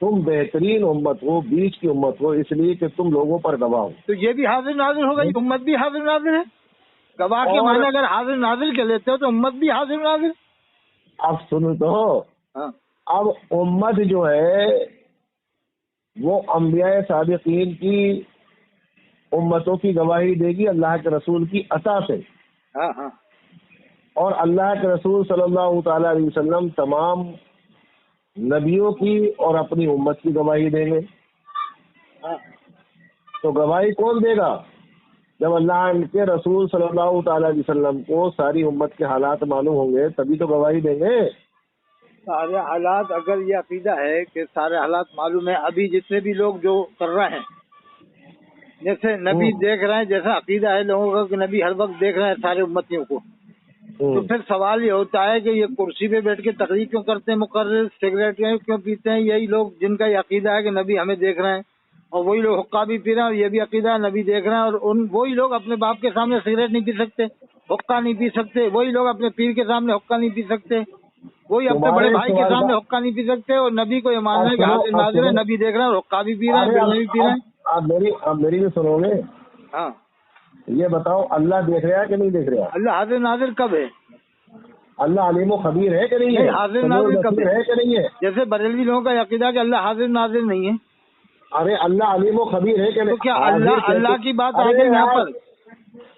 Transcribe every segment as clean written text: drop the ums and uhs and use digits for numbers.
تم بہترین امت ہو، بیچ کی امت ہو، اس لیے کہ تم لوگوں پر گواہ ہو۔ تو یہ بھی حاضر ناظر ہو گئی، امت بھی حاضر ناظر ہے۔ گواہ کے معنی اگر حاضر ناظر کے لیتے ہو تو امت بھی حاضر ناظر۔ اب سنو تو، ہاں اب امت جو ہے وہ انبیاء صادقین کی امتوں کی گواہی دے گی اللہ کے رسول کی عطا سے، ہاں ہاں اور اللہ کے رسول صلی اللہ تعالی علیہ وسلم تمام نبیوں کی اور اپنی امت کی گواہی دیں گے۔ ہاں۔ تو گواہی کون دے گا؟ جب اللہ کے رسول صلی اللہ تعالی علیہ وسلم کو ساری امت کے حالات معلوم ہوں گے تبھی تو گواہی دیں گے۔ سارے حالات، اگر یہ عقیدہ ہے کہ سارے حالات معلوم ہے، ابھی جتنے بھی لوگ جو کر رہے ہیں، جیسے نبی دیکھ رہے ہیں، جیسا عقیدہ ہے لوگوں کا کہ نبی ہر وقت دیکھ رہے ہیں سارے امتیوں کو، تو پھر سوال یہ ہوتا ہے کہ یہ کرسی پہ بیٹھ کے تقریر کیوں کرتے ہیں مقرر، سگریٹ کیوں پیتے ہیں؟ یہی لوگ جن کا یہ عقیدہ ہے کہ نبی ہمیں دیکھ رہے ہیں، اور وہی لوگ حقہ بھی پی رہے ہیں، اور یہ بھی عقیدہ ہے نبی دیکھ رہے ہیں، اور وہی لوگ اپنے باپ کے سامنے سگریٹ نہیں پی سکتے، حقہ نہیں پی سکتے، وہی لوگ اپنے پیر کے سامنے حقہ نہیں پی سکتے، وہی اپنے بڑے بھائی کے سامنے حقہ نہیں پی سکتے، اور نبی کو یہ ماننا ہے کہ حاضر ناظر ہے، نبی دیکھ رہے ہیں اور حقہ بھی پی رہے ہیں، بیڑیاں بھی پی رہے ہیں۔ آپ میری بھی سنو گے؟ ہاں، یہ بتاؤ اللہ دیکھ رہا ہے کہ نہیں دیکھ رہا؟ اللہ حاضر ناظر کب ہے؟ اللہ علیم و خبیر ہے کہ نہیں ہے؟ حاضر ناظر کب ہے کہ نہیں ہے؟ جیسے بریلوی لوگوں کا عقیدہ ہے کہ اللہ حاضر ناظر نہیں ہے، ارے اللہ علیم و خبیر ہے کہ نہیں؟ تو کیا اللہ کی بات آ گئی یہاں پر؟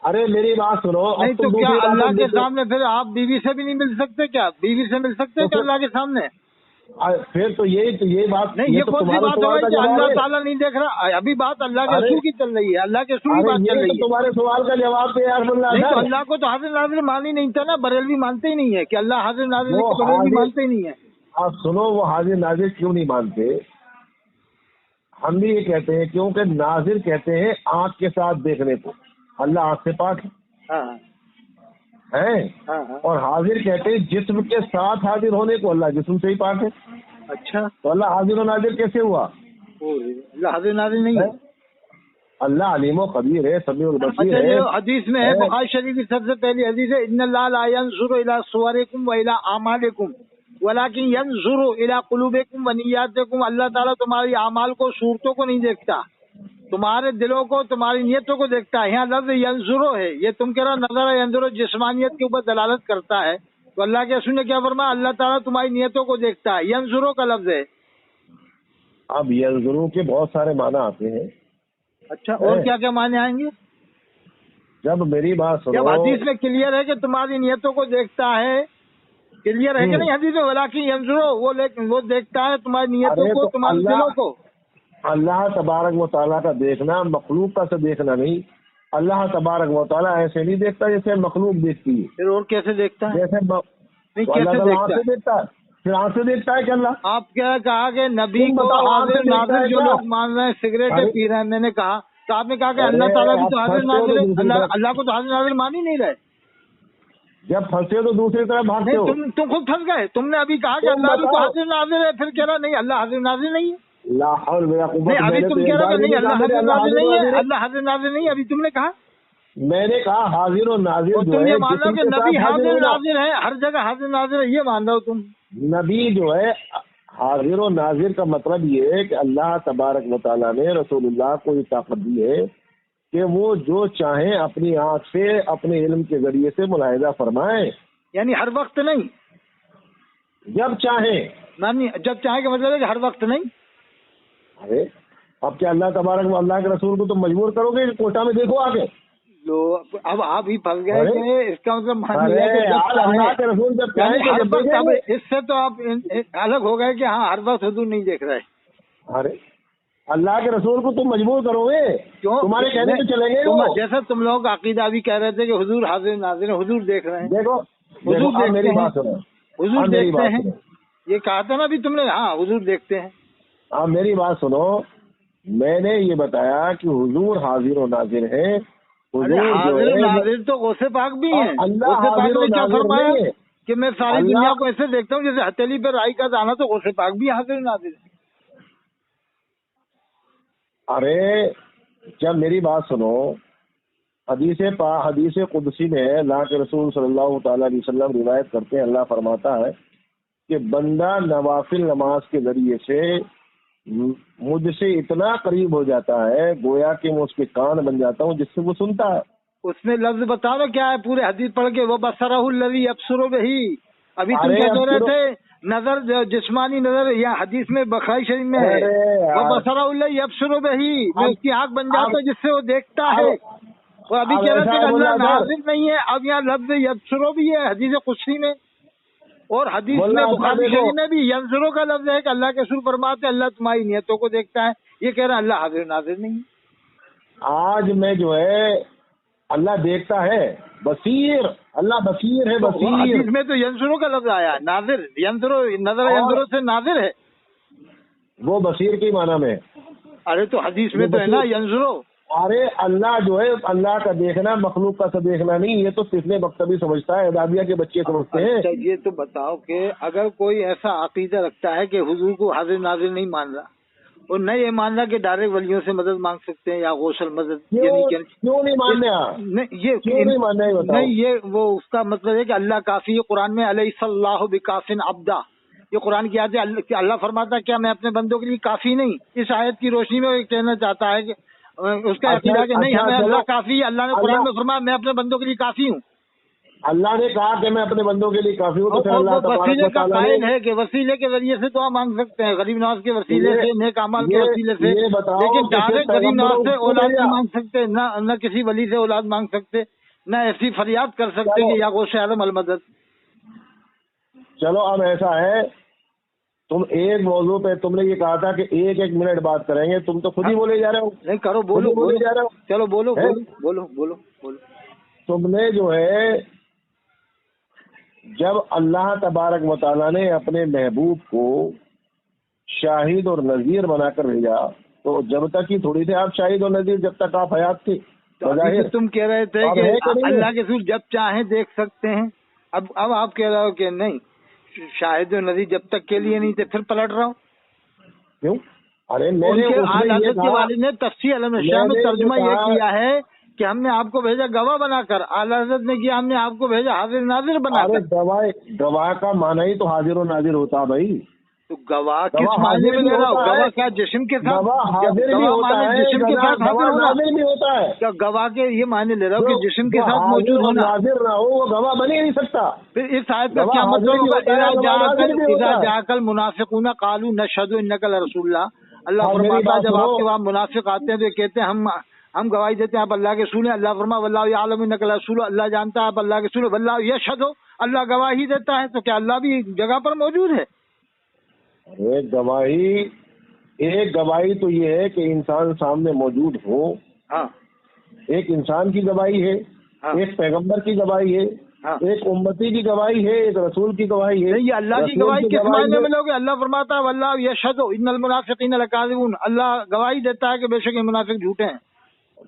ارے میری بات سنو، نہیں تو کیا اللہ کے سامنے پھر آپ بیوی سے بھی نہیں مل سکتے؟ کیا بیوی سے مل سکتے کیا اللہ کے سامنے؟ پھر تو یہی بات نہیں، یہ کون سی بات ہے کہ اللہ تعالیٰ نہیں دیکھ رہا؟ ابھی بات اللہ کے رسول کی چل رہی ہے، اللہ کے رسول کی بات چل رہی ہے۔ تمہارے سوال کا جواب دے یار اللہ۔ نہیں تو اللہ کو تو حاضر ناظر مان ہی نہیں تھا نا، بریلوی مانتے ہی نہیں ہے کہ اللہ حاضر ناظر ہے، بریلوی مانتے ہی نہیں ہے۔ آپ سنو، وہ حاضر ناظر کیوں نہیں مانتے؟ ہم بھی یہ کہتے ہیں کیونکہ ناظر کہتے ہیں آنکھ کے ساتھ دیکھنے کو، اللہ آنکھ سے پاک ہے، اور حاضر کہتے ہیں جسم کے ساتھ حاضر ہونے کو، اللہ جسم سے ہی پاک ہے۔ اچھا، تو اللہ حاضر و ناظر کیسے ہوا؟ اللہ حاضر ناظر نہیں ہے، اللہ علیم و خبیر ہے، سمیع البصیر ہے۔ اچھا، حدیث میں ہے، بخاری شریف کی سب سے پہلی حدیث ہے، ان اللہ لا ينظر الى صورکم والى اعمالکم ولكن ينظر الى قلوبکم ونیاتکم۔ اللہ تعالیٰ تمہاری اعمال کو، صورتوں کو نہیں دیکھتا، تمہارے دلوں کو، تمہاری نیتوں کو دیکھتا ہے۔ یہاں لفظ ینظرو ہے، یہ تم کہہ رہا نظر ینظرو جسمانیت کے اوپر دلالت کرتا ہے، تو اللہ کے رسول نے کیا فرمایا؟ اللہ تعالیٰ تمہاری نیتوں کو دیکھتا ہے، ینظرو کا لفظ ہے۔ اب ینظرو کے بہت سارے معنی آتے ہیں۔ اچھا، اور کیا کیا معنی آئیں گے؟ جب میری بات سنو، جب حدیث میں کلیئر ہے کہ تمہاری نیتوں کو دیکھتا ہے، کلیئر ہے کہ نہیں حدیث میں؟ ولیکن ینظرو، وہ دیکھتا ہے تمہاری نیتوں کو، تمہارے دلوں کو۔ اللہ تبارک و تعالیٰ کا دیکھنا مخلوق کا سے دیکھنا نہیں، اللہ تبارک و تعالیٰ ایسے نہیں دیکھتا جیسے مخلوق دیکھتی ہے۔ پھر اور کیسے دیکھتا ہے؟ جیسے کیسے دیکھتا ہے؟ پھر آنکھ سے دیکھتا ہے کہ اللہ؟ آپ کیا کہا کہ نبی کو حاضر ناظر جو لوگ مان رہے ہیں، سگریٹیں پی رہے ہیں، میں نے کہا تو آپ نے کہا کہ اللہ تعالیٰ بھی تو حاضر ناظر ہے، اللہ کو تو حاضر ناظر مان ہی نہیں رہے۔ جب پھنسے تو دوسری طرف بھاگتے ہو۔ تم خود پھنس گئے، تم نے ابھی کہا کہ اللہ بھی تو حاضر ناظر ہے، پھر کہہ رہا نہیں اللہ حاضر ناظر نہیں ہے۔ لا حول ولا قوت، نہیں، ابھی تم کہہ رہے ہو کہ نہیں اللہ حاضر ناظر نہیں ہے، اللہ حاضر ناظر نہیں ہے، ابھی تم نے کہا۔ میں نے کہا حاضر و ناظر جو تم ہے، یہ مان رہے ہو کہ نبی حاضر ناظر ہے، ہر جگہ حاضر ناظر ہے، یہ مان رہے ہو تم؟ نبی جو ہے حاضر و ناظر کا مطلب یہ ہے کہ اللہ تبارک و تعالیٰ نے رسول اللہ کو یہ طاقت دی ہے کہ وہ جو چاہیں اپنی آنکھ سے، اپنے علم کے ذریعے سے ملاحظہ فرمائیں، یعنی ہر وقت نہیں، جب چاہیں۔ جب چاہیں کا مطلب ہے کہ ہر وقت نہیں۔ ارے اب کیا اللہ تبارک و اللہ کے رسول کو تم مجبور کرو گے کہ کوٹا میں دیکھو آگے؟ اب آپ ہی پھنس گئے کہ اس کا مطلب اللہ کے رسول جب چاہیں، اس سے تو آپ الگ ہو گئے کہ ہاں ہر وقت حضور نہیں دیکھ رہے۔ ارے اللہ کے رسول کو تم مجبور کرو گے؟ کیوں؟ تمہارے کہنے پہ چلیں گے؟ جیسا تم لوگوں کا عقیدہ بھی کہہ رہے تھے کہ حضور حاضر ناظر ہیں، حضور دیکھ رہے ہیں۔ دیکھو حضور میری بات سنو، حضور دیکھتے ہیں، یہ کہا تھا نا ابھی تم نے، ہاں حضور دیکھتے ہیں۔ آپ میری بات سنو، میں نے یہ بتایا کہ حضور حاضر و ناظر ہے۔ حاضر ناظر تو غوث پاک بھی ہیں، غوث پاک نے کیا فرمایا کہ میں ساری دنیا کو ایسے دیکھتا ہوں جیسے ہتھیلی پہ رائی کا دانا، تو غوث پاک بھی حاضر ناظر ہے۔ ارے جب میری بات سنو، حدیث قدسی میں اللہ کے رسول صلی اللہ تعالی علیہ وسلم روایت کرتے ہیں، اللہ فرماتا ہے کہ بندہ نوافل نماز کے ذریعے سے مجھ سے اتنا قریب ہو جاتا ہے گویا کہ میں اس کے کان بن جاتا ہوں جس سے وہ سنتا ہے. اس میں لفظ بتاؤ کیا ہے پورے حدیث پڑھ کے، وہ بصرہ الذی یبصر بہ. ابھی تم کیا کہہ رہے تھے؟ نظر جسمانی نظر، یا حدیث میں بخاری شریف میں ہے وہ بصرہ الذی یبصر بہ، میں اس کی آنکھ بن جاتا ہوں جس سے وہ دیکھتا ہے. اور ابھی کہہ رہے تھے کہ اللہ ناظر نہیں ہے، اب یہاں لفظ یبصر بھی ہے حدیث قدسی میں، اور حدیث میں بخاری شریف میں بھی ینظرو کا لفظ ہے کہ اللہ کے رسول فرماتے ہیں اللہ تمہاری نیتوں کو دیکھتا ہے. یہ کہہ رہا ہے اللہ حاضر ناظر نہیں ہے. آج میں جو ہے اللہ دیکھتا ہے، بصیر، اللہ بصیر ہے، بصیر. حدیث میں تو ینظرو کا لفظ آیا ہے، ناظر ینظرو، نظر ینظرو سے ناظر ہے، وہ بصیر کی معنی میں. ارے تو حدیث میں تو ہے نا ینظرو. ارے اللہ جو ہے اللہ کا دیکھنا مخلوق کا سب دیکھنا نہیں، یہ تو صرف مکتبی سمجھتا ہے، ادابیہ کے بچے سمجھتے ہیں. اچھا یہ تو بتاؤ کہ اگر کوئی ایسا عقیدہ رکھتا ہے کہ حضور کو حاضر ناظر نہیں مان رہا، اور نہیں یہ مان رہا کہ ڈائریکٹ ولیوں سے مدد مانگ سکتے ہیں یا غوث المدد، کیوں نہیں ماننا؟ نہیں یہ وہ اس کا مطلب ہے کہ اللہ کافی ہے. قرآن میں الیس اللہ بکاف عبدا، یہ قرآن کی آیت ہے کہ اللہ فرماتا ہے کیا میں اپنے بندوں کے لیے کافی نہیں؟ اس آیت کی روشنی میں وہ کہنا چاہتا ہے کہ اس کا عقیدہ کہ نہیں ہمیں اللہ کافی ہے. اللہ نے قرآن میں فرمایا میں اپنے بندوں کے لیے کافی ہوں. اللہ نے کہا کہ میں اپنے بندوں کے لیے کافی ہوں، تو پھر اللہ وسیلے کا قائل ہے کہ وسیلے کے ذریعے سے دعا مانگ سکتے ہیں، غریب نواز کے وسیلے سے، نیک اعمال کے وسیلے سے، لیکن ڈائریکٹ غریب نواز سے اولاد نہیں مانگ سکتے، نہ کسی ولی سے اولاد مانگ سکتے، نہ ایسی فریاد کر سکتے کہ یا غوث اعظم المدد. چلو اب ایسا ہے، تم ایک موضوع پہ تم نے یہ کہا تھا کہ ایک منٹ بات کریں گے، تم تو خود ہی بولے جا رہے ہو. نہیں کرو، بولو بولے جا رہے ہو. چلو بولو بولو بولو بولو. تم نے جو ہے جب اللہ تبارک و تعالیٰ نے اپنے محبوب کو شاہد اور نذیر بنا کر بھیجا، تو جب تک ہی تھوڑی تھے آپ شاہد اور نذیر، جب تک آپ حیات تھے. تم کہہ رہے تھے کہ اللہ کے رسول جب چاہیں دیکھ سکتے ہیں، اب آپ کہہ رہے ہو کہ نہیں شاہد و نذیر جب تک کے لیے نہیں تھے، پھر پلٹ رہا ہوں. کیوں؟ ارے میں ان کے حضرت کے والد نے تفسیر علم میں ترجمہ یہ کیا ہے کہ ہم نے آپ کو بھیجا گواہ بنا کر، اعلیٰ حضرت نے کیا ہم نے آپ کو بھیجا حاضر ناظر بنا کر. گواہ کا معنی ہی تو حاضر و ناظر ہوتا بھائی. تو گواہ کس معنی میں لے رہا ہوں؟ گواہ کیا جسم کے ساتھ؟ جسم کے ساتھ حاضر ہونا بھی ہوتا ہے کیا؟ گواہ کے یہ معنی لے رہا ہوں کہ جسم کے ساتھ موجود ہونا. حاضر نہ ہو وہ گواہ بن ہی نہیں سکتا. پھر اس آیت کا کیا مطلب ہوگا؟ اذا جاءک المنافقون قالوا نشهد انک لرسول اللہ. اللہ فرماتا ہے جب آپ کے وہاں منافق آتے ہیں تو یہ کہتے ہیں ہم گواہی دیتے ہیں آپ اللہ کے رسول ہیں. اللہ فرما واللہ یعلم انک لرسول، اللہ جانتا ہے آپ اللہ کے رسول ہیں. واللہ یشہد، اللہ گواہی دیتا ہے. تو کیا اللہ بھی جگہ پر موجود ہے؟ ایک گواہی تو یہ ہے کہ انسان سامنے موجود ہو. ہاں ایک انسان کی گواہی ہے، ایک پیغمبر کی گواہی ہے، ایک امتی کی گواہی ہے، ایک رسول کی گواہی ہے. یہ اللہ کی گواہی کس معنی میں لوگے؟ اللہ فرماتا ہے واللہ یشہد ان المنافقین لکاذبون، اللہ گواہی دیتا ہے کہ بے شک یہ منافق جھوٹے ہیں.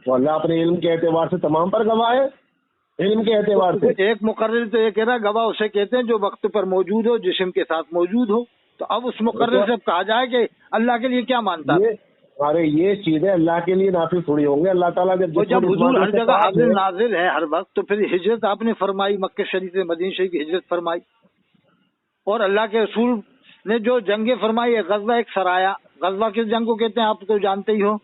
تو اللہ اپنے علم کے اعتبار سے تمام پر گواہ ہے. علم کے اعتبار سے ایک مقرر تو یہ کہہ رہا گواہ اسے کہتے ہیں جو وقت پر موجود ہو، جسم کے ساتھ موجود ہو. تو اب اس مقرر سے کہا جائے کہ اللہ کے لیے کیا مانتا ہے؟ ارے یہ چیزیں اللہ کے لیے نافذ تھوڑی ہوں گے. اللہ تعالیٰ جب حضور ہر جگہ حاضر ناظر ہے ہر وقت، تو پھر ہجرت آپ نے فرمائی، مکہ شریف سے مدینہ شریف کی ہجرت فرمائی، اور اللہ کے رسول نے جو جنگیں فرمائی ہے، غزوہ ایک سرایا، غزوہ کس جنگ کو کہتے ہیں آپ تو جانتے ہی ہو.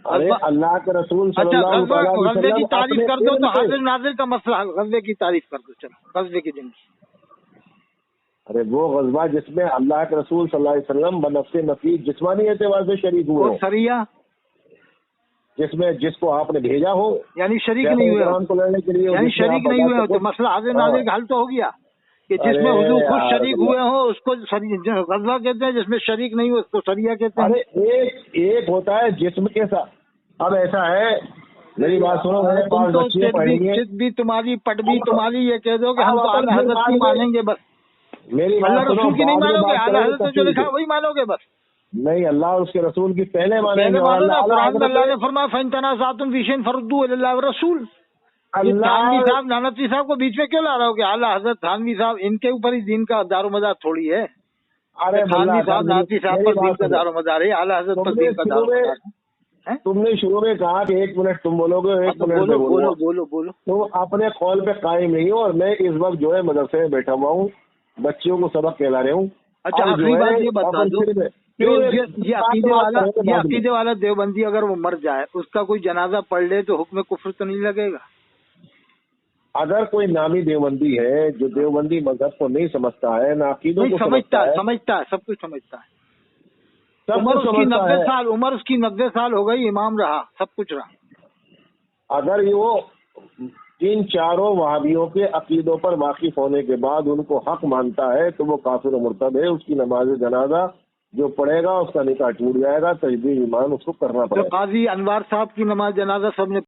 اللہ کے رسول صلی اللہ علیہ وسلم غزوے کی تعریف کر دو تو حاضر ناظر کا مسئلہ، غزوے کی تعریف کر دو. چلو غزوے کی جنگ. ارے وہ غزوہ جس میں اللہ کے رسول صلی اللہ علیہ وسلم بنفس نفیس جسمانی اعتبار سے شریک ہوئے ہو. سریہ جس کو آپ نے بھیجا ہو، یعنی شریک نہیں ہوئے، یعنی شریک نہیں ہوئے ہو. تو مسئلہ حاضر ناظر کا حل تو ہو گیا کہ جس میں حضور خود شریک ہوئے ہوں اس کو غزوہ کہتے ہیں، جس میں شریک نہیں ہوئے اس کو سریہ کہتے ہیں. ایک ہوتا ہے جسم کے ساتھ. اب ایسا ہے، میری بات سنو، بھی تمہاری پٹ بھی تمہاری، یہ کہہ دو کہ ہم تو اعلیٰ حضرت کی مانیں گے بس. میری اللہ رسول کی نہیں مانو گے، اعلیٰ حضرت نے جو لکھا وہی مانو گے بس. نہیں، اللہ اور اس کے رسول کی پہلے مانیں گے. اللہ نے فرمایا فَإِن تَنَازَعْتُمْ فِي شَيْءٍ فَرُدُّوهُ إِلَى اللَّهِ وَالرَّسُولِ. تھانوی صاحب نانوی صاحب کو بیچ میں کیوں لا رہا ہو کہ اعلیٰ حضرت تھانوی صاحب ان کے اوپر ہی دین کا دار و مدار تھوڑی ہے. تھانوی صاحب نانوی صاحب پر دین کا دار و مدار ہے، اعلیٰ حضرت پر دین کا دار و مدار ہے. تم نے شروع میں کہا کہ 1 منٹ تم بولو گے، 1 منٹ بولو. تم اپنے قول پہ قائم نہیں ہو، اور میں اس وقت جو ہے مدرسے میں بیٹھا ہوا ہوں، بچیوں کو سبق کہلا رہا ہوں. اچھا آخری بات یہ بتا دو، یہ عقیدے والا دیوبندی اگر وہ مر جائے اس کا کوئی جنازہ پڑھ لے تو حکم کفر تو نہیں لگے گا؟ اگر کوئی نامی دیوبندی ہے جو دیوبندی مذہب کو نہیں سمجھتا ہے، نہ عقیدوں کو سمجھتا ہے، سب کچھ سمجھتا ہے، عمر اس کی 90 سال ہو گئی، امام رہا، سب کچھ رہا، اگر وہ ان چاروں وہابیوں کے عقیدوں پر واقف ہونے کے بعد ان کو حق مانتا ہے تو وہ کافر و مرتد ہے، اس کی نماز جنازہ جو پڑھے گا اس کا نکاح ٹوٹ جائے گا، تجدید ایمان اس کو کرنا پڑے گا۔ قاضی انوار صاحب کی نماز جنازہ سب نے